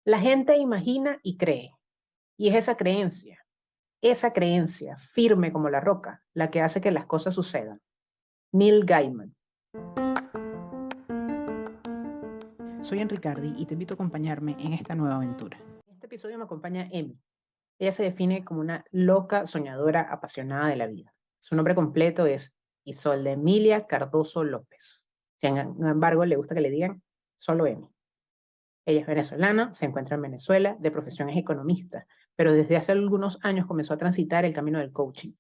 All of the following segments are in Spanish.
La gente imagina y cree, y es esa creencia firme como la roca, la que hace que las cosas sucedan. Neil Gaiman. Soy Enricardi y te invito a acompañarme en esta nueva aventura. En este episodio me acompaña Emi. Ella se define como una loca, soñadora, apasionada de la vida. Su nombre completo es Isolda Emilia Cardoso López. Sin embargo, le gusta que le digan solo Emi. Ella es venezolana, se encuentra en Venezuela, de profesión es economista, pero desde hace algunos años comenzó a transitar el camino del coaching,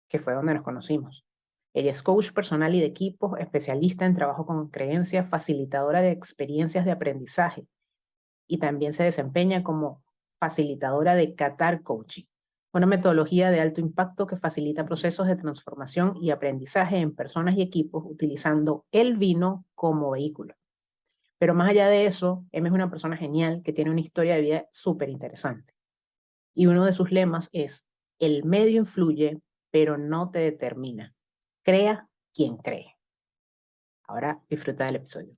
que fue donde nos conocimos. Ella es coach personal y de equipos, especialista en trabajo con creencias, facilitadora de experiencias de aprendizaje y también se desempeña como facilitadora de Qatar Coaching, una metodología de alto impacto que facilita procesos de transformación y aprendizaje en personas y equipos utilizando el vino como vehículo. Pero más allá de eso, Em es una persona genial que tiene una historia de vida súper interesante. Y uno de sus lemas es, el medio influye, pero no te determina. Crea quien cree. Ahora disfruta del episodio.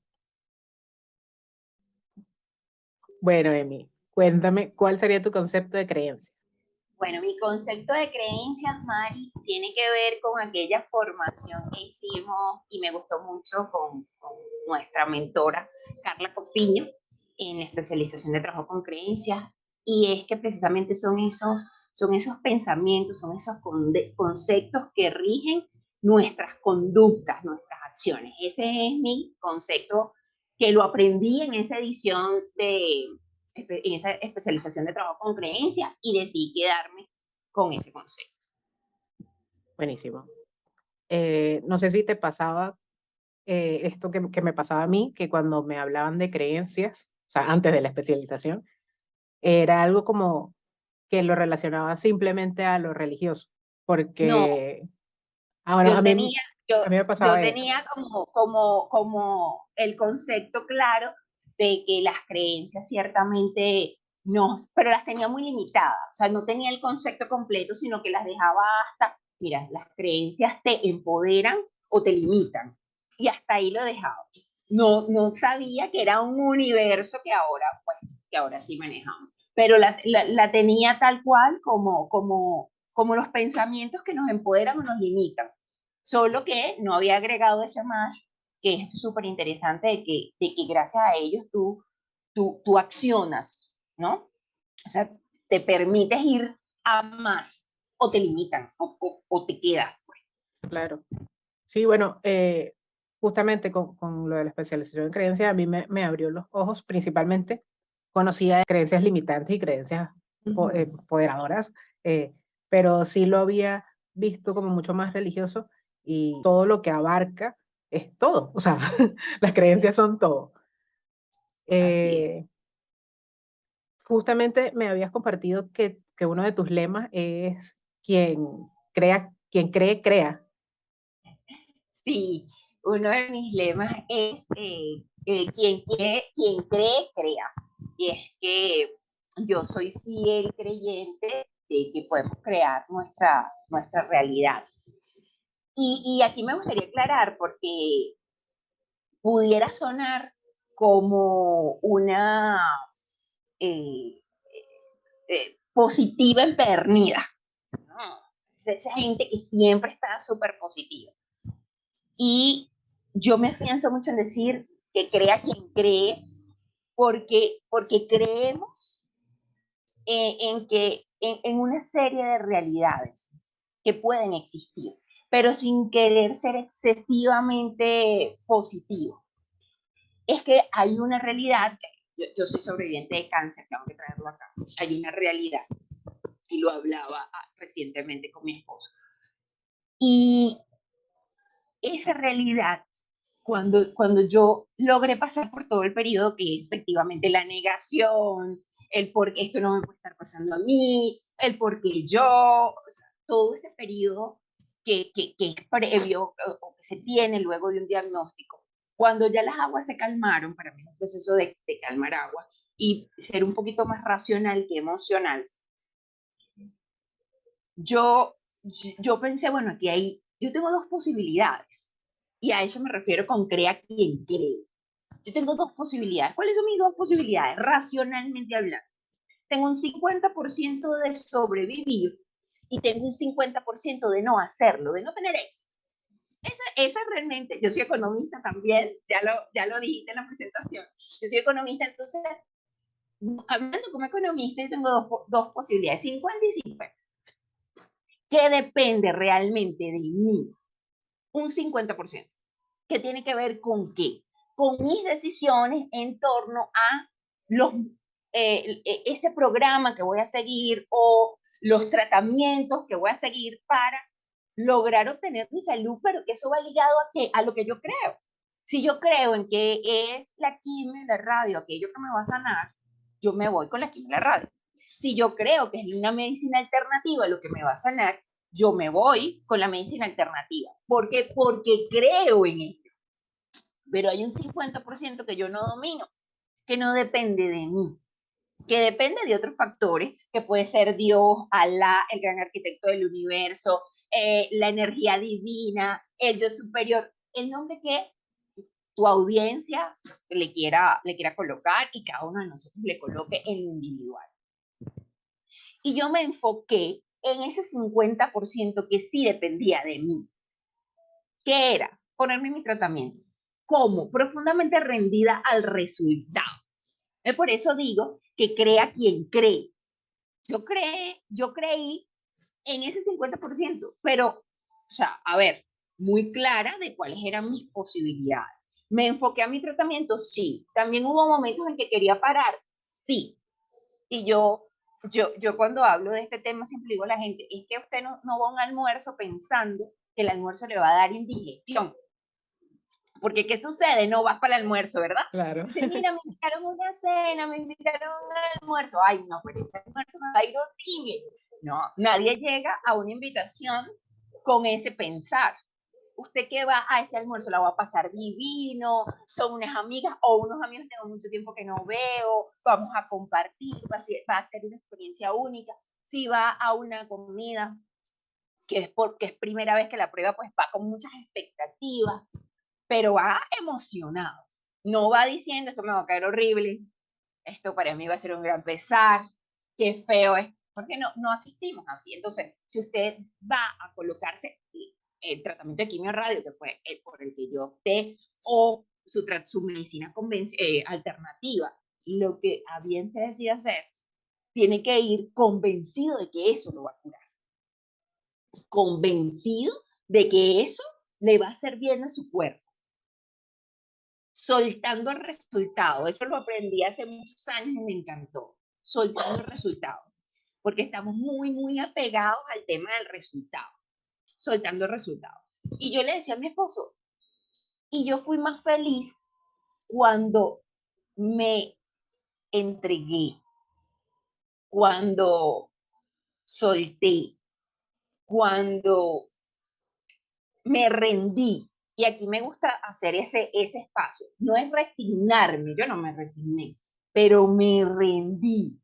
Bueno, Emi, cuéntame, ¿cuál sería tu concepto de creencias? Bueno, mi concepto de creencias, Mari, tiene que ver con aquella formación que hicimos y me gustó mucho con nuestra mentora, Carla Cofiño, en la especialización de trabajo con creencias. Y es que precisamente son esos pensamientos, son esos conceptos que rigen nuestras conductas, nuestras acciones. Ese es mi concepto que lo aprendí en esa edición en esa especialización de trabajo con creencias y decidí quedarme con ese concepto. Buenísimo. No sé si te pasaba esto que me pasaba a mí, que cuando me hablaban de creencias, o sea, antes de la especialización, era algo como que lo relacionaba simplemente a lo religioso, No, porque, bueno, yo tenía, yo, a mí me yo pasaba eso. tenía como el concepto claro de que las creencias ciertamente no, pero las tenía muy limitadas, o sea, no tenía el concepto completo, sino que las dejaba hasta, mira, las creencias te empoderan o te limitan, y hasta ahí lo dejaba. No sabía que era un universo que ahora sí manejamos, pero la tenía tal cual como los pensamientos que nos empoderan o nos limitan. Solo que no había agregado ese más, que es súper interesante de que gracias a ellos tú accionas, ¿no? O sea, te permites ir a más o te limitan o te quedas, pues. Claro. Sí, bueno, justamente con lo de la especialización en creencias, a mí me abrió los ojos, principalmente conocía creencias limitantes y creencias empoderadoras, pero sí lo había visto como mucho más religioso y todo lo que abarca es todo, o sea, las creencias son todo. Así es. Eh, Justamente me habías compartido que uno de tus lemas es quien cree, crea. Sí, uno de mis lemas es quien cree, crea. Y es que yo soy fiel creyente de que podemos crear nuestra realidad. Y aquí me gustaría aclarar, porque pudiera sonar como una eh, positiva empedernida, ¿no? Esa gente que siempre está súper positiva. Y yo me afianzo mucho en decir que crea quien cree, porque creemos en una serie de realidades que pueden existir, pero sin querer ser excesivamente positivo. Es que hay una realidad, yo soy sobreviviente de cáncer, tengo que traerlo acá, hay una realidad, y lo hablaba recientemente con mi esposo. Y esa realidad, cuando yo logré pasar por todo el periodo, que efectivamente la negación, el por qué esto no me puede estar pasando a mí, el por qué yo, o sea, todo ese periodo que es previo o que se tiene luego de un diagnóstico. Cuando ya las aguas se calmaron, para mí es un proceso de calmar agua y ser un poquito más racional que emocional, yo, yo pensé, bueno, yo tengo dos posibilidades, y a eso me refiero con crea quien cree. Yo tengo dos posibilidades. ¿Cuáles son mis dos posibilidades? Racionalmente hablando. Tengo un 50% de sobrevivir y tengo un 50% de no hacerlo, de no tener éxito. Esa realmente, yo soy economista también, ya lo dijiste en la presentación. Yo soy economista, entonces, hablando como economista, yo tengo dos posibilidades, 50 y 50. ¿Qué depende realmente de mí? Un 50%. ¿Qué tiene que ver con qué? Con mis decisiones en torno a los, ese programa que voy a seguir o los tratamientos que voy a seguir para lograr obtener mi salud, pero que eso va ligado a lo que yo creo. Si yo creo en que es la quimio y la radio aquello que me va a sanar, yo me voy con la quimio y la radio. Si yo creo que es una medicina alternativa lo que me va a sanar, yo me voy con la medicina alternativa. ¿Por qué? Porque creo en ello. Pero hay un 50% que yo no domino, que no depende de mí, que depende de otros factores, que puede ser Dios, Alá, el gran arquitecto del universo, la energía divina, el yo superior, el nombre que tu audiencia le quiera colocar y cada uno de nosotros le coloque en lo individual. Y yo me enfoqué en ese 50% que sí dependía de mí. ¿Qué era? Ponerme mi tratamiento. ¿Cómo? Profundamente rendida al resultado. Por eso digo que crea quien cree. Yo creí en ese 50%, pero, o sea, a ver, muy clara de cuáles eran mis posibilidades. ¿Me enfoqué a mi tratamiento? Sí. También hubo momentos en que quería parar, sí. Y yo cuando hablo de este tema siempre digo a la gente, es que usted no va a un almuerzo pensando que el almuerzo le va a dar indigestión. Porque, ¿qué sucede? No vas para el almuerzo, ¿verdad? Claro. Dice, mira, me invitaron a una cena, me invitaron a un almuerzo. Ay, no, pero ese almuerzo me va a ir horrible. No, nadie llega a una invitación con ese pensar. Usted que va a ese almuerzo la va a pasar divino, son unas amigas o unos amigos, tengo mucho tiempo que no veo, vamos a compartir, va a ser una experiencia única. Si va a una comida que es porque es primera vez que la prueba, pues va con muchas expectativas, pero va emocionado. No va diciendo, esto me va a caer horrible, esto para mí va a ser un gran pesar, qué feo es, porque no asistimos así. Entonces, si usted va a colocarse el tratamiento de quimio radio, que fue el por el que yo opté, o su medicina alternativa, lo que a bien se decide hacer, tiene que ir convencido de que eso lo va a curar. Convencido de que eso le va a hacer bien a su cuerpo. Soltando el resultado. Eso lo aprendí hace muchos años y me encantó. Soltando el resultado. Porque estamos muy, muy apegados al tema del resultado. Soltando el resultado. Y yo le decía a mi esposo, y yo fui más feliz cuando me entregué, cuando solté, cuando me rendí. Y aquí me gusta hacer ese espacio. No es resignarme, yo no me resigné, pero me rendí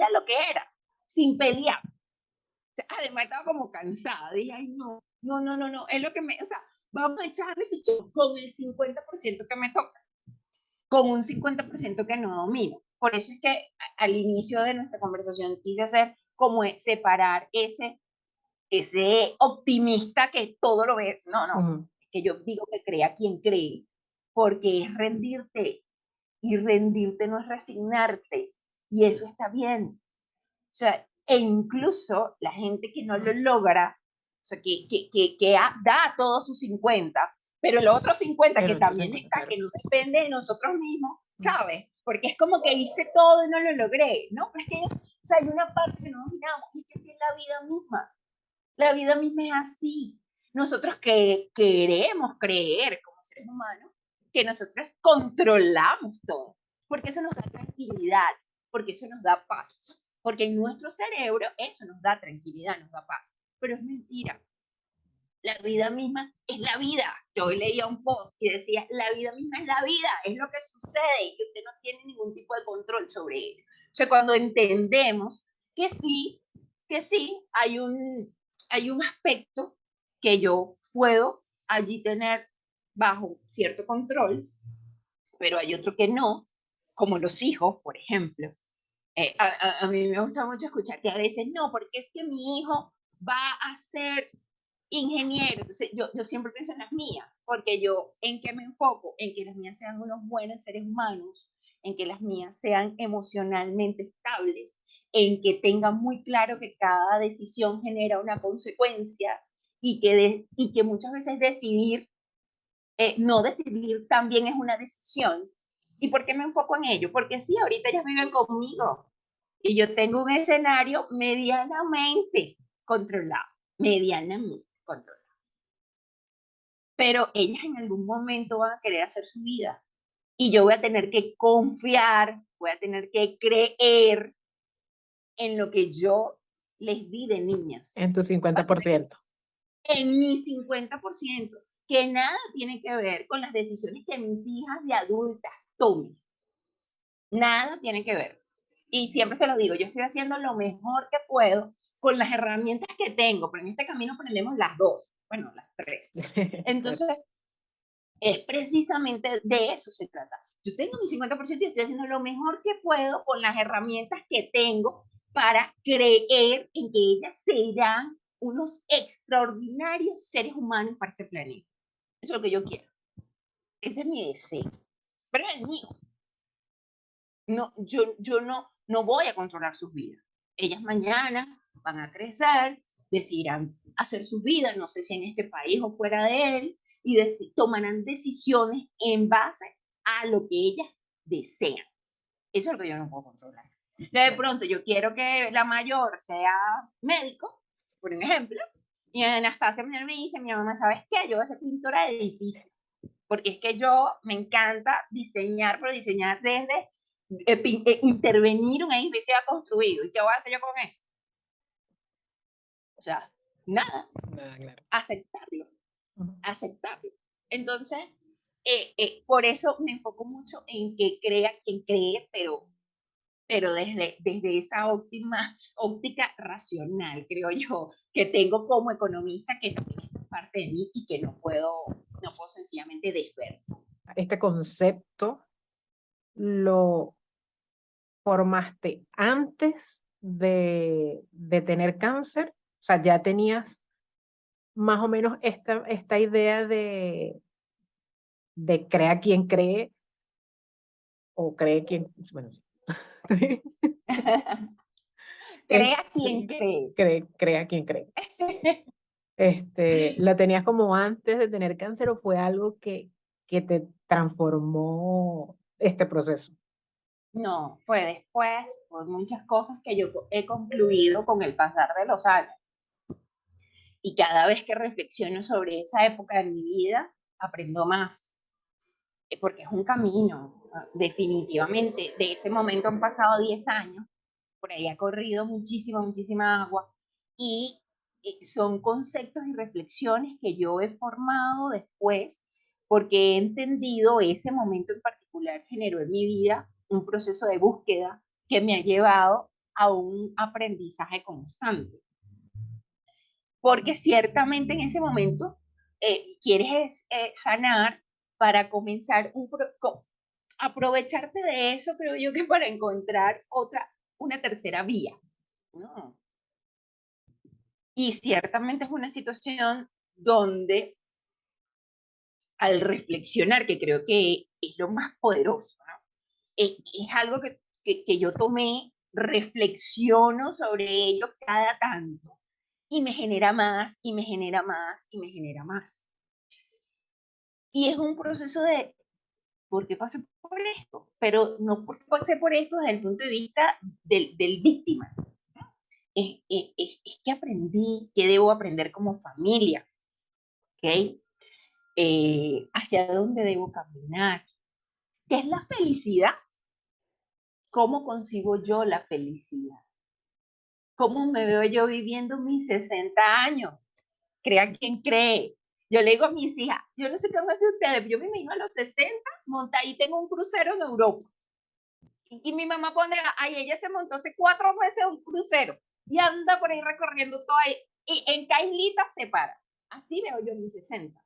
a lo que era, sin pelear. O sea, además estaba como cansada, dije, ay, no, es lo que me, o sea, vamos a echarle pichón con el 50% que me toca, con un 50% que no domino. Por eso es que al inicio de nuestra conversación quise hacer como separar ese optimista que todo lo ve. No, que yo digo que crea quien cree, porque es rendirte, y rendirte no es resignarse, y eso está bien. O sea, e incluso la gente que no lo logra, o sea, que da todos sus 50, pero los otros 50 que también está, que no depende de nosotros mismos, ¿sabes? Porque es como que hice todo y no lo logré, ¿no? Pero es que, o sea, hay una parte que no dominamos, y es que sí es la vida misma. La vida misma es así. Nosotros que queremos creer como seres humanos que nosotros controlamos todo, porque eso nos da tranquilidad, porque eso nos da paz, porque en nuestro cerebro eso nos da tranquilidad, nos da paz, pero es mentira. La vida misma es la vida. Yo hoy leía un post y decía, la vida misma es la vida, es lo que sucede y que usted no tiene ningún tipo de control sobre ello. O sea, cuando entendemos que sí, hay un aspecto que yo puedo allí tener bajo cierto control, pero hay otro que no, como los hijos, por ejemplo. A mí me gusta mucho escuchar que a veces no, porque es que mi hijo va a ser ingeniero. Entonces yo siempre pienso en las mías, porque yo en qué me enfoco, en que las mías sean unos buenos seres humanos, en que las mías sean emocionalmente estables, en que tengan muy claro que cada decisión genera una consecuencia y que muchas veces decidir, no decidir también es una decisión. ¿Y por qué me enfoco en ello? Porque sí, ahorita ellas viven conmigo y yo tengo un escenario medianamente controlado. Pero ellas en algún momento van a querer hacer su vida y yo voy a tener que confiar, voy a tener que creer en lo que yo les di de niñas. En tu 50%. En mi 50%, que nada tiene que ver con las decisiones que mis hijas de adultas tomen. Nada tiene que ver. Y siempre se lo digo, yo estoy haciendo lo mejor que puedo con las herramientas que tengo, pero en este camino ponemos las dos, bueno, las tres. Entonces, es precisamente de eso se trata. Yo tengo mi 50% y estoy haciendo lo mejor que puedo con las herramientas que tengo para creer en que ellas serán unos extraordinarios seres humanos para este planeta. Eso es lo que yo quiero. Ese es mi deseo. Pero es el mío. No, yo no voy a controlar sus vidas. Ellas mañana van a crecer, decidirán hacer sus vidas, no sé si en este país o fuera de él, y tomarán decisiones en base a lo que ellas desean. Eso es lo que yo no puedo controlar. De pronto yo quiero que la mayor sea médico, por ejemplo, y Anastasia me dice, mi mamá, ¿sabes qué? Yo voy a ser pintora de edificios, porque es que yo me encanta diseñar, pero diseñar desde intervenir un edificio ya construido. ¿Y qué voy a hacer yo con eso? O sea, nada. Nada, claro. Aceptarlo. Aceptarlo. Entonces, por eso me enfoco mucho en que crea quien cree, pero desde esa óptica racional, creo yo, que tengo como economista, que también es parte de mí y que no puedo sencillamente desver. Este concepto lo formaste antes de tener cáncer, o sea, ya tenías más o menos esta idea de crea quien cree o cree quien, bueno, Crea quien cree. Crea quien cree. ¿La tenías como antes de tener cáncer o fue algo que te transformó este proceso? No, fue después, por muchas cosas que yo he concluido con el pasar de los años. Y cada vez que reflexiono sobre esa época de mi vida, aprendo más, porque es un camino, definitivamente. De ese momento han pasado 10 años, por ahí ha corrido muchísima agua, y son conceptos y reflexiones que yo he formado después, porque he entendido ese momento en particular generó en mi vida un proceso de búsqueda que me ha llevado a un aprendizaje constante. Porque ciertamente en ese momento quieres sanar para comenzar aprovecharte de eso, creo yo, que para encontrar una tercera vía, ¿no? Y ciertamente es una situación donde al reflexionar, que creo que es lo más poderoso, ¿no? Es algo que yo tomé, reflexiono sobre ello cada tanto y me genera más, y me genera más, y me genera más. Y es un proceso de, ¿por qué pasé por esto? Pero no porque pasé por esto desde el punto de vista del víctima. Es que aprendí, que debo aprender como familia, ¿ok? Hacia dónde debo caminar. ¿Qué es la felicidad? ¿Cómo consigo yo la felicidad? ¿Cómo me veo yo viviendo mis 60 años? Crea quien cree. Yo le digo a mis hijas, yo no sé qué van a hacer ustedes, pero yo me imagino a los 60 montadita en un crucero en Europa. Y mi mamá pone, ay, ella se montó hace 4 meses un crucero y anda por ahí recorriendo todo ahí, y en cada islita se para. Así veo yo mis 60.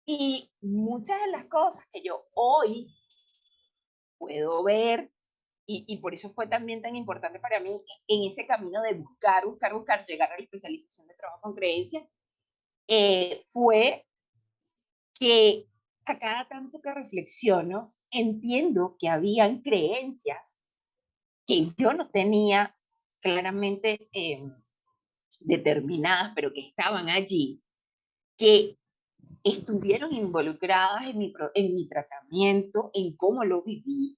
Y muchas de las cosas que yo hoy puedo ver, y por eso fue también tan importante para mí en ese camino de buscar, llegar a la especialización de trabajo con creencias, fue que a cada tanto que reflexiono, entiendo que habían creencias que yo no tenía claramente determinadas, pero que estaban allí, que estuvieron involucradas en mi tratamiento, en cómo lo viví,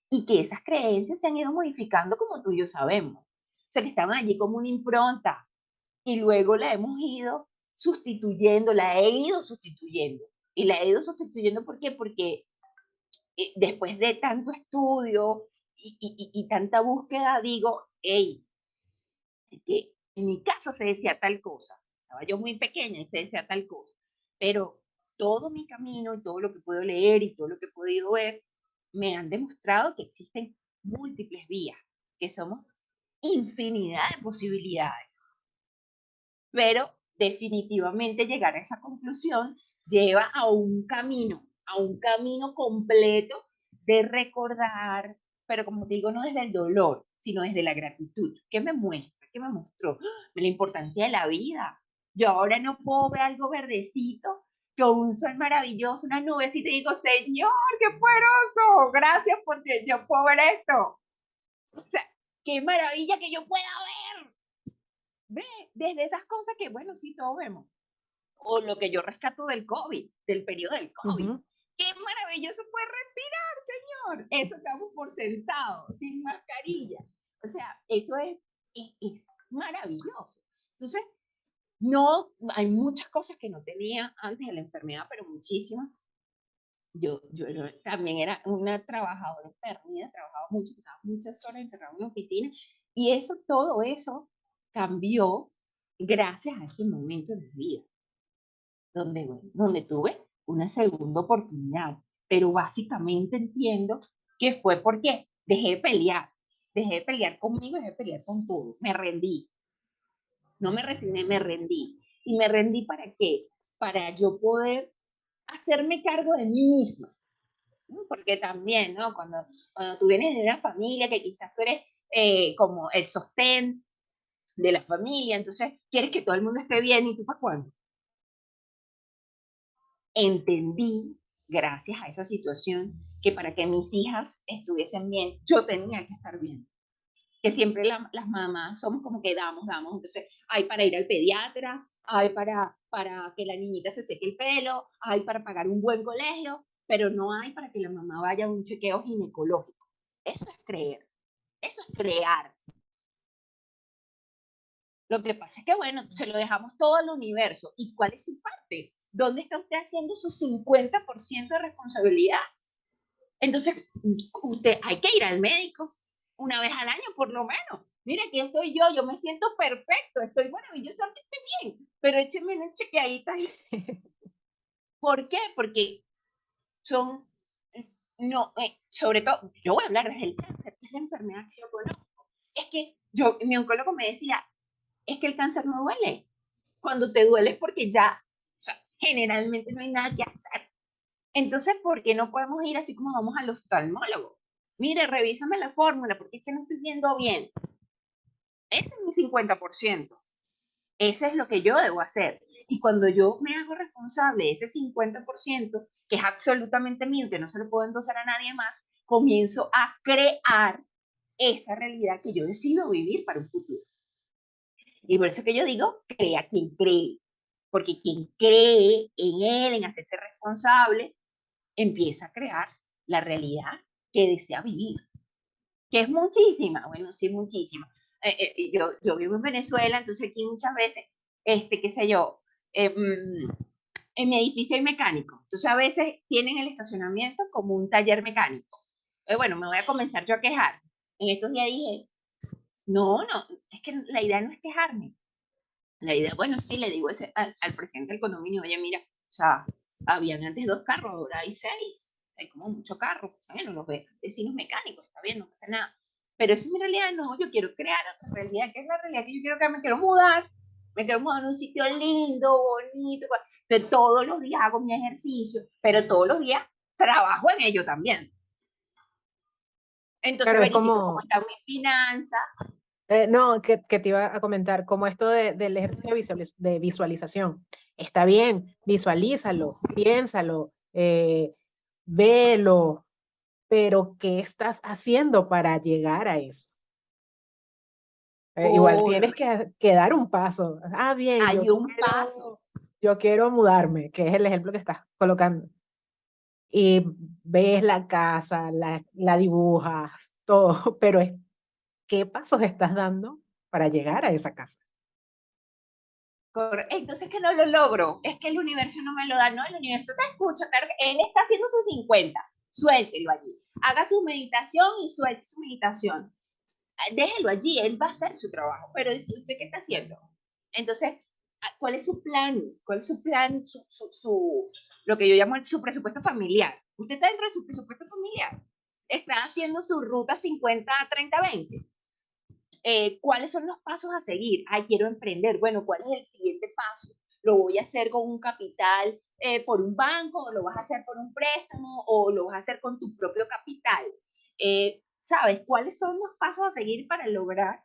y que esas creencias se han ido modificando como tú y yo sabemos. O sea, que estaban allí como una impronta y luego la hemos ido sustituyendo, la he ido sustituyendo. Y la he ido sustituyendo ¿por qué? Porque después de tanto estudio y tanta búsqueda, digo, hey, es que en mi casa se decía tal cosa. Estaba yo muy pequeña y se decía tal cosa. Pero todo mi camino y todo lo que puedo leer y todo lo que he podido ver me han demostrado que existen múltiples vías, que somos infinidad de posibilidades. Pero definitivamente llegar a esa conclusión lleva a un camino completo de recordar, pero como te digo, no desde el dolor, sino desde la gratitud. ¿Qué me muestra? ¿Qué me mostró? La importancia de la vida. Yo ahora no puedo ver algo verdecito, que un sol maravilloso, una nubecita, y digo, Señor, qué poderoso, gracias porque yo puedo ver esto. O sea, qué maravilla que yo pueda ver. Ve, desde esas cosas que, bueno, sí, todos vemos. O lo que yo rescato del COVID, del periodo del COVID. Qué maravilloso fue respirar, señor. Eso estamos por sentado, sin mascarilla. O sea, eso es maravilloso. Entonces, no, hay muchas cosas que no tenía antes de la enfermedad, pero muchísimas. Yo también era una trabajadora enfermera, trabajaba mucho, pasaba muchas horas encerrada en una oficina, y eso, todo eso cambió gracias a ese momento de mi vida, donde, bueno, donde tuve una segunda oportunidad, pero básicamente entiendo que fue porque dejé de pelear conmigo, dejé de pelear con todo, me rendí, no me resigné, me rendí. ¿Y me rendí para qué? Para yo poder hacerme cargo de mí misma. Porque también, ¿no? Cuando tú vienes de una familia que quizás tú eres como el sostén de la familia, entonces quieres que todo el mundo esté bien y tú para cuándo. Entendí, gracias a esa situación, que para que mis hijas estuviesen bien, yo tenía que estar bien. Que siempre las mamás somos como que damos. Entonces, hay para ir al pediatra, hay para que la niñita se seque el pelo, hay para pagar un buen colegio, pero no hay para que la mamá vaya a un chequeo ginecológico. Eso es creer, eso es crear. Lo que pasa es que, bueno, se lo dejamos todo al universo. ¿Y cuál es su parte? ¿Dónde está usted haciendo su 50% de responsabilidad? Entonces, usted hay que ir al médico una vez al año por lo menos. Mire, aquí estoy yo me siento perfecto, estoy maravillosamente bien, pero écheme una chequeadita ahí. ¿Por qué? Porque son, no, sobre todo, yo voy a hablar desde el cáncer, que es la enfermedad que yo conozco. Es que mi oncólogo me decía, es que el cáncer no duele. Cuando te duele es porque ya, o sea, generalmente no hay nada que hacer. Entonces, ¿por qué no podemos ir así como vamos al oftalmólogo? Mire, revísame la fórmula porque es que no estoy viendo bien. Ese es mi 50%. Ese es lo que yo debo hacer. Y cuando yo me hago responsable de ese 50%, que es absolutamente mío, que no se lo puedo endosar a nadie más, comienzo a crear esa realidad que yo decido vivir para un futuro. Y por eso que yo digo, crea quien cree. Porque quien cree en él, en hacerse responsable, empieza a crear la realidad que desea vivir, que es muchísima, bueno, sí, muchísima. Yo vivo en Venezuela, entonces aquí muchas veces, qué sé yo, en mi edificio hay mecánico, entonces a veces tienen el estacionamiento como un taller mecánico. Bueno, me voy a comenzar yo a quejar. En estos días dije, no, es que la idea no es quejarme. La idea, bueno, sí, le digo al presidente del condominio, oye, mira, o sea, habían antes 2 carros, ahora hay 6. Hay como mucho carro. Bueno, los vecinos mecánicos, está bien, no pasa nada. Pero eso es mi realidad, no, yo quiero crear otra realidad, que es la realidad que yo quiero crear, me quiero mudar a un sitio lindo, bonito. Entonces, todos los días hago mi ejercicio, pero todos los días trabajo en ello también. Entonces Claro, es verifico cómo como, está mi finanza. no, que te iba a comentar, como esto del ejercicio de visualización. Está bien, visualízalo, piénsalo, velo, pero ¿qué estás haciendo para llegar a eso? Igual tienes Corre, que dar un paso. Ah, bien, hay un paso. yo quiero mudarme, que es el ejemplo que estás colocando. Y ves la casa, la dibujas, todo, pero ¿qué pasos estás dando para llegar a esa casa? Entonces que no lo logro, es que el universo no me lo da, no, el universo te escucha, claro que él está haciendo sus 50, suéltelo allí, haga su meditación y suelte su meditación, déjelo allí, él va a hacer su trabajo, pero ¿usted qué está haciendo? Entonces, ¿cuál es su plan? ¿Cuál es su plan? Lo que yo llamo su presupuesto familiar. Usted está dentro de su presupuesto familiar, está haciendo su ruta 50-30-20. ¿Cuáles son los pasos a seguir? Ay, quiero emprender. Bueno, ¿cuál es el siguiente paso? ¿Lo voy a hacer con un capital por un banco? ¿O lo vas a hacer por un préstamo? ¿O lo vas a hacer con tu propio capital? ¿Sabes cuáles son los pasos a seguir para lograr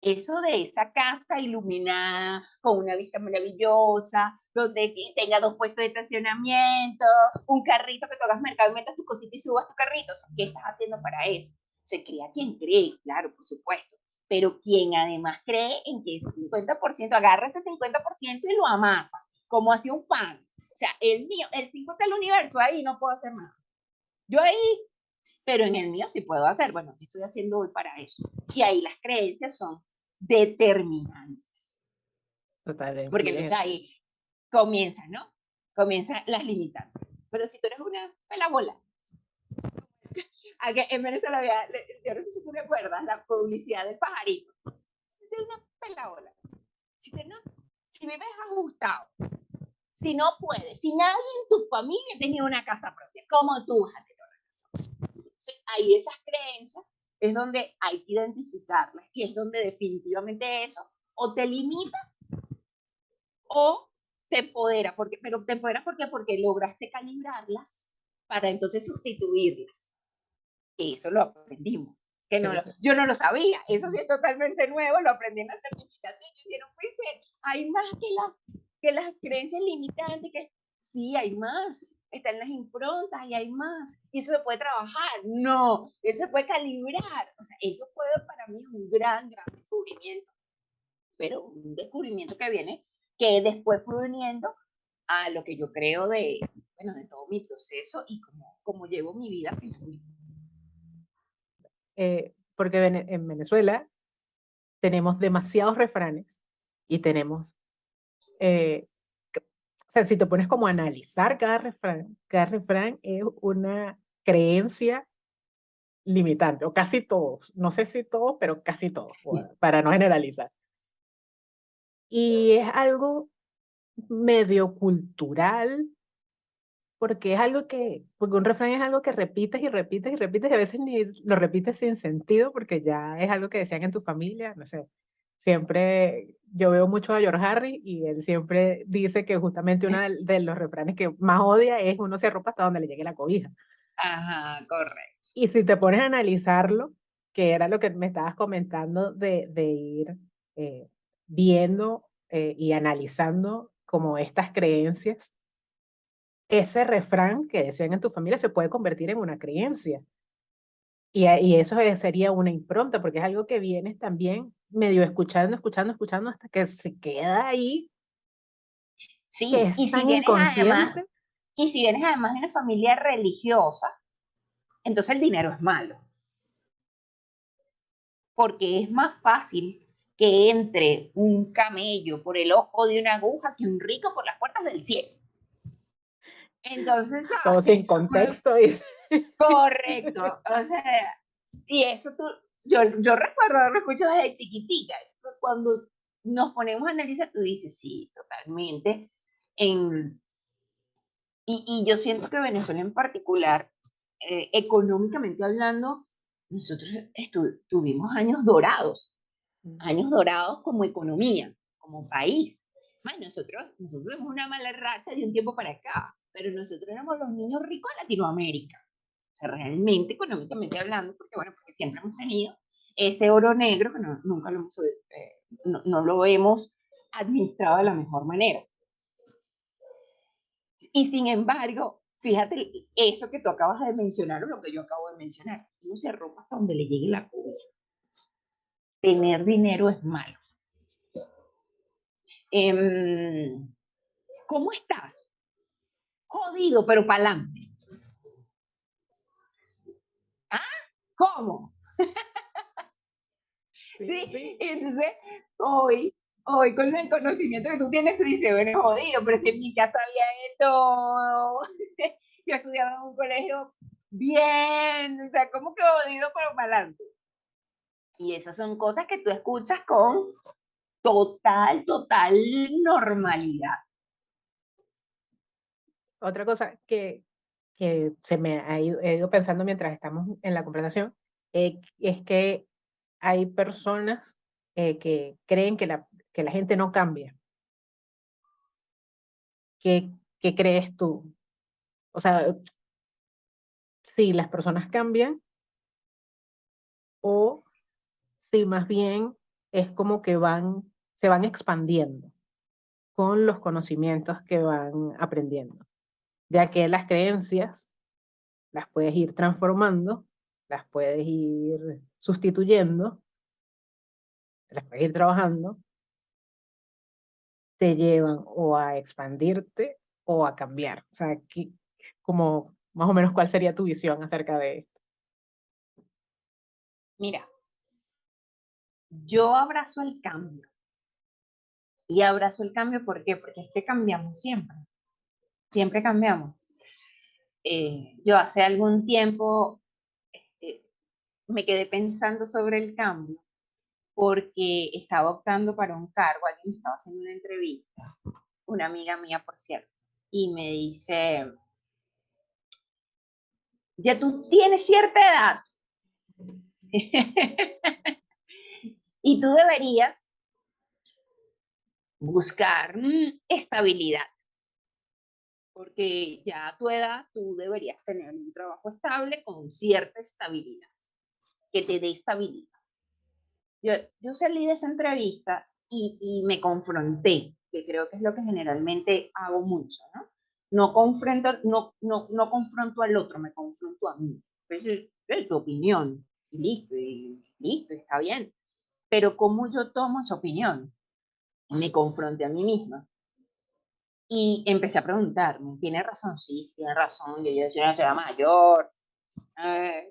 eso de esa casa iluminada, con una vista maravillosa, donde tenga 2 puestos de estacionamiento, un carrito que tú hagas mercado y metas tu cosita y subas tu carrito? ¿Qué estás haciendo para eso? Se crea quien cree, claro, por supuesto, pero quien además cree en que ese 50%, agarra ese 50% y lo amasa, como hacía un pan. O sea, el mío, el 50% del universo, ahí no puedo hacer nada. Yo ahí, pero en el mío sí puedo hacer. Bueno, ¿qué estoy haciendo hoy para eso? Y ahí las creencias son determinantes. Totalmente. Porque entonces ahí comienzan, ¿no? Comienzan las limitantes. Pero si tú eres una pelabola, en Venezuela había, yo no sé si tú te acuerdas, la publicidad del pajarito. Si tú eres una pelabola, si vives ajustado, si no puedes, si nadie en tu familia tenía una casa propia, ¿cómo tú vas a tener una casa propia? Entonces, ahí esas creencias es donde hay que identificarlas y es donde definitivamente eso o te limita o te empodera, pero te empodera porque lograste calibrarlas para entonces sustituirlas. Eso lo aprendimos. Sí, sí. Yo no lo sabía, eso sí es totalmente nuevo, lo aprendí en la certificación. Yo dije, no puede ser, hay más que las creencias limitantes, que sí, hay más, están las improntas y hay más, y eso se puede trabajar, no, eso se puede calibrar. O sea, eso fue para mí un gran descubrimiento, pero un descubrimiento que viene, que después fui uniendo a lo que yo creo bueno, de todo mi proceso y cómo llevo mi vida finalmente. Porque en Venezuela tenemos demasiados refranes y tenemos, eh, o sea, si te pones como a analizar cada refrán es una creencia limitante, o casi todos, no sé si todos, pero casi todos, para no generalizar. Y es algo medio cultural, porque es algo porque un refrán es algo que repites y repites y repites, y a veces ni lo repites sin sentido, porque ya es algo que decían en tu familia, no sé. Siempre, yo veo mucho a George Harry y él siempre dice que justamente uno de los refranes que más odia es: uno se arropa hasta donde le llegue la cobija. Ajá, correcto. Y si te pones a analizarlo, que era lo que me estabas comentando de ir eh, viendo y analizando como estas creencias, ese refrán que decían en tu familia se puede convertir en una creencia. Y eso sería una impronta, porque es algo que vienes también medio escuchando, escuchando, escuchando, hasta que se queda ahí, que Sí, es tan inconsciente. y si vienes además de una familia religiosa, entonces el dinero es malo, porque es más fácil que entre un camello por el ojo de una aguja que un rico por las puertas del cielo. Entonces, Como ¿sabes? sin contexto, dice. Correcto. O sea, y eso yo recuerdo haberlo escuchado desde chiquitica. Cuando nos ponemos a analizar, tú dices, sí, totalmente. En, y yo siento que Venezuela en particular, económicamente hablando, nosotros tuvimos años dorados como economía, como país. Bueno, nosotros tuvimos una mala racha de un tiempo para acá, pero nosotros éramos los niños ricos de Latinoamérica. sea, realmente económicamente hablando, porque bueno, porque siempre hemos tenido ese oro negro que nunca lo hemos, no lo hemos administrado de la mejor manera. Y sin embargo, fíjate, eso que tú acabas de mencionar o lo que yo acabo de mencionar, uno se ropa hasta donde le llegue la cobija. Tener dinero es malo. ¿Cómo estás? Jodido, pero para adelante. ¿Ah? ¿Cómo? Sí. Entonces, hoy con el conocimiento que tú tienes, tú dices, bueno, jodido, pero si en mi casa había esto, yo estudiaba en un colegio bien, o sea, ¿cómo que jodido, pero para adelante? Y esas son cosas que tú escuchas con total normalidad. Otra cosa que se me he ido pensando mientras estamos en la conversación es que hay personas que creen que la gente no cambia. ¿Qué crees tú? O sea, si las personas cambian o si más bien es como que se van expandiendo con los conocimientos que van aprendiendo, ya que las creencias las puedes ir transformando, las puedes ir sustituyendo, las puedes ir trabajando, te llevan o a expandirte o a cambiar. O sea, como más o menos cuál sería tu visión acerca de esto. Mira, yo abrazo el cambio. Y abrazo el cambio, ¿por qué? Porque es que cambiamos siempre cambiamos. Yo hace algún tiempo eh, me quedé pensando sobre el cambio porque estaba optando para un cargo, alguien me estaba haciendo una entrevista, una amiga mía, por cierto, y me dice, ya tú tienes cierta edad y tú deberías buscar estabilidad, porque ya a tu edad tú deberías tener un trabajo estable con cierta estabilidad, que te dé estabilidad. Yo salí de esa entrevista y me confronté, que creo que es lo que generalmente hago mucho, ¿no? No confronto al otro, me confronto a mí. Es su opinión, y listo, está bien. Pero ¿cómo yo tomo esa opinión? Me confronté a mí misma. Y empecé a preguntarme, ¿tiene razón? Sí, tiene razón, yo soy una señora mayor,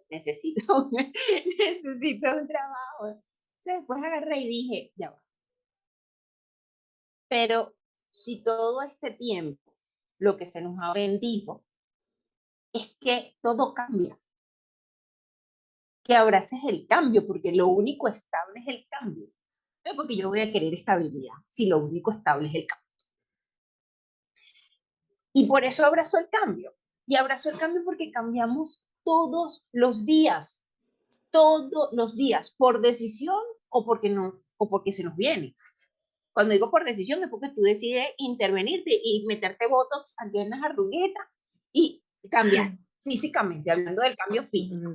necesito, necesito un trabajo. Entonces después agarré y dije, ya va. Pero si todo este tiempo lo que se nos ha vendido es que todo cambia, que abraces el cambio, porque lo único estable es el cambio. No es porque yo voy a querer estabilidad, si lo único estable es el cambio. Y por eso abrazo el cambio. Y abrazo el cambio porque cambiamos todos los días, por decisión o porque no, o porque se nos viene. Cuando digo por decisión es porque tú decides intervenirte y meterte botox aquí en las arruguetas y cambiar físicamente, hablando del cambio físico.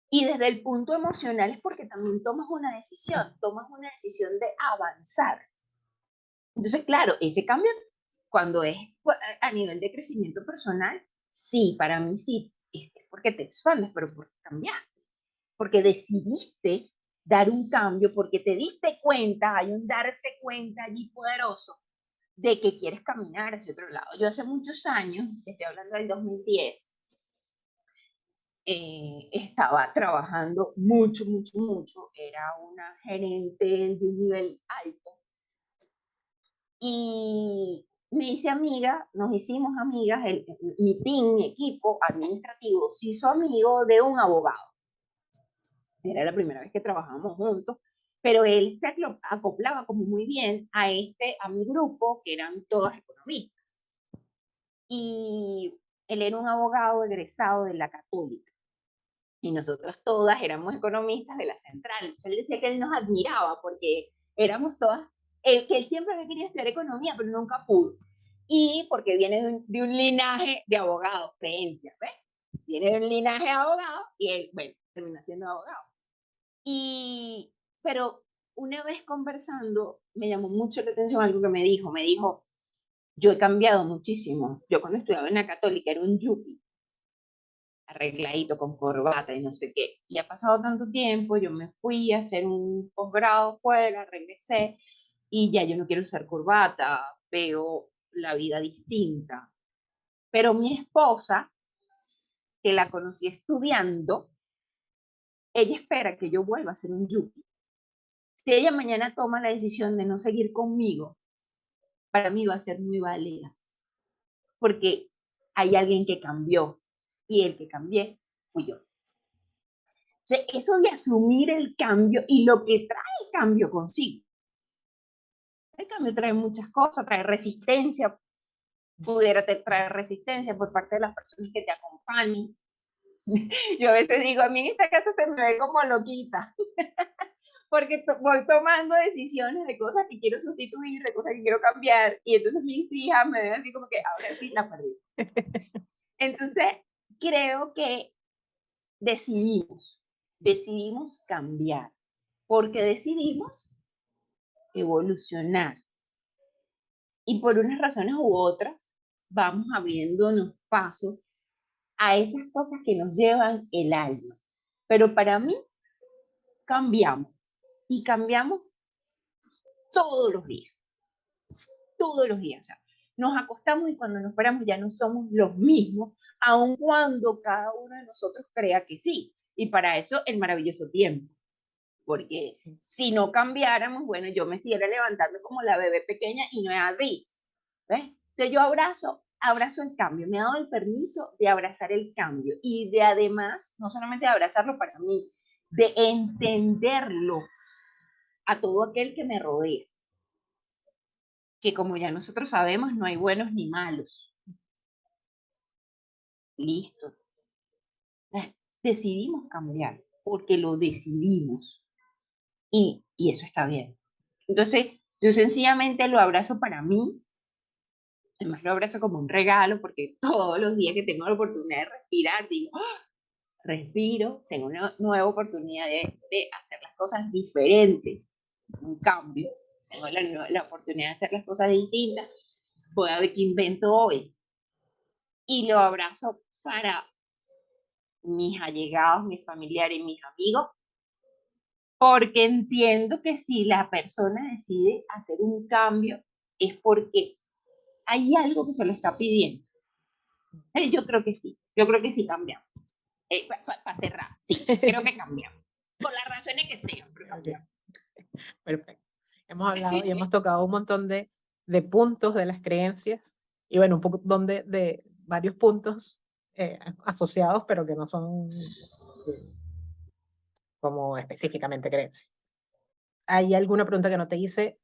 Y desde el punto emocional es porque también tomas una decisión de avanzar. Entonces, claro, ese cambio cuando es a nivel de crecimiento personal, sí, para mí sí, es porque te expandes, pero porque cambiaste, porque decidiste dar un cambio, porque te diste cuenta, hay un darse cuenta allí poderoso de que quieres caminar hacia otro lado. Yo hace muchos años, estoy hablando del 2010, estaba trabajando mucho, era una gerente de un nivel alto y me hice amiga, nos hicimos amigas, mi team, mi equipo administrativo se hizo amigo de un abogado. Era la primera vez que trabajábamos juntos, pero él se acoplaba como muy bien a mi grupo, que eran todos economistas. Y él era un abogado egresado de la Católica. Y nosotras todas éramos economistas de la Central. Entonces él decía que él nos admiraba porque éramos todas, que él siempre había querido estudiar economía, pero nunca pudo. Y porque viene de un linaje de abogados, creencias, ¿ves? tiene un linaje de abogado y él, bueno, termina siendo abogado. Pero una vez conversando, me llamó mucho la atención algo que me dijo, yo he cambiado muchísimo. Yo cuando estudiaba en la Católica era un yuppie, arregladito, con corbata y no sé qué. Y ha pasado tanto tiempo, yo me fui a hacer un posgrado fuera, regresé, y ya yo no quiero usar corbata, veo la vida distinta. Pero mi esposa, que la conocí estudiando, ella espera que yo vuelva a ser un yuppie. Si ella mañana toma la decisión de no seguir conmigo, para mí va a ser muy válida, porque hay alguien que cambió y el que cambié fui yo. Entonces, eso de asumir el cambio y lo que trae el cambio consigo. El cambio trae muchas cosas, trae resistencia, pudiera traer resistencia por parte de las personas que te acompañan. Yo a veces digo, a mí en esta casa se me ve como loquita, porque voy tomando decisiones de cosas que quiero sustituir, de cosas que quiero cambiar, y entonces mis hijas me ven así como que ahora sí la perdí. Entonces, creo que decidimos cambiar, porque decidimos evolucionar. Y por unas razones u otras, vamos abriéndonos pasos a esas cosas que nos llevan el alma. Pero para mí, cambiamos. Y cambiamos todos los días. Todos los días. O sea, nos acostamos y cuando nos paramos ya no somos los mismos, aun cuando cada uno de nosotros crea que sí. Y para eso el maravilloso tiempo. Porque si no cambiáramos, bueno, yo me siguiera levantando como la bebé pequeña y no es así. ¿Ves? Entonces yo abrazo el cambio, me he dado el permiso de abrazar el cambio y de además, no solamente de abrazarlo para mí, de entenderlo a todo aquel que me rodea. Que como ya nosotros sabemos, no hay buenos ni malos. Listo. Decidimos cambiar porque lo decidimos y eso está bien. Entonces, yo sencillamente lo abrazo para mí. Además lo abrazo como un regalo porque todos los días que tengo la oportunidad de respirar, digo, ¡oh! Respiro, tengo una nueva oportunidad de hacer las cosas diferentes, un cambio, tengo la oportunidad de hacer las cosas distintas, voy a ver qué invento hoy. Y lo abrazo para mis allegados, mis familiares, mis amigos, porque entiendo que si la persona decide hacer un cambio es porque hay algo que se lo está pidiendo. Yo creo que sí cambiamos. Para cerrar, sí, creo que cambiamos. Por las razones que sean, pero cambiamos. Perfecto. Hemos hablado y hemos tocado un montón de puntos de las creencias y bueno, un poco de varios puntos asociados, pero que no son como específicamente creencias. ¿Hay alguna pregunta que no te hice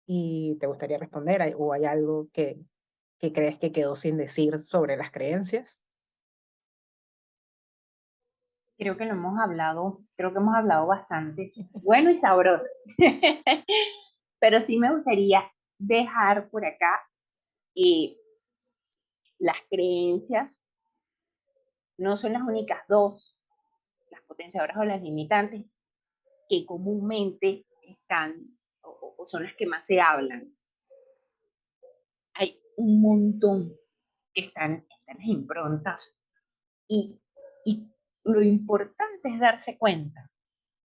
y te gustaría responder? ¿O hay algo que crees que quedó sin decir sobre las creencias? Creo que hemos hablado bastante, bueno y sabroso. Pero sí me gustaría dejar por acá las creencias no son las únicas dos, las potenciadoras o las limitantes, que comúnmente están o son las que más se hablan. Hay un montón que están las improntas y lo importante es darse cuenta.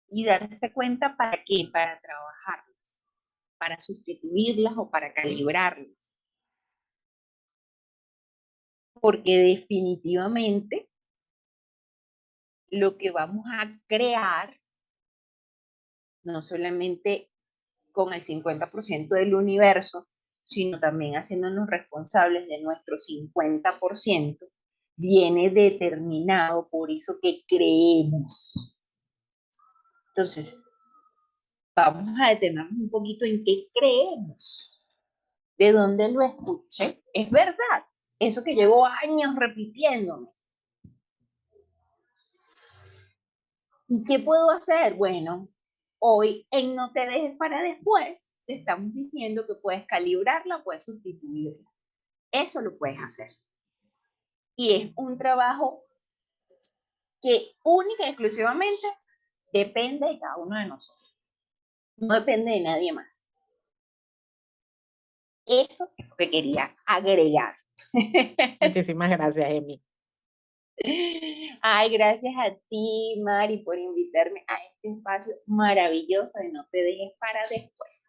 ¿Y darse cuenta para qué? Para trabajarlas, para sustituirlas o para calibrarlas. Porque definitivamente lo que vamos a crear, no solamente con el 50% del universo, sino también haciéndonos responsables de nuestro 50%, viene determinado por eso que creemos. Entonces, vamos a detenernos un poquito en qué creemos. ¿De dónde lo escuché? Es verdad, eso que llevo años repitiéndome. ¿Y qué puedo hacer? Bueno, hoy en No te dejes para después, te estamos diciendo que puedes calibrarla, puedes sustituirla. Eso lo puedes hacer. Y es un trabajo que única y exclusivamente depende de cada uno de nosotros. No depende de nadie más. Eso es lo que quería agregar. Muchísimas gracias, Emi. Ay, gracias a ti, Mari, por invitarme a este espacio maravilloso de No Te Dejes para Después.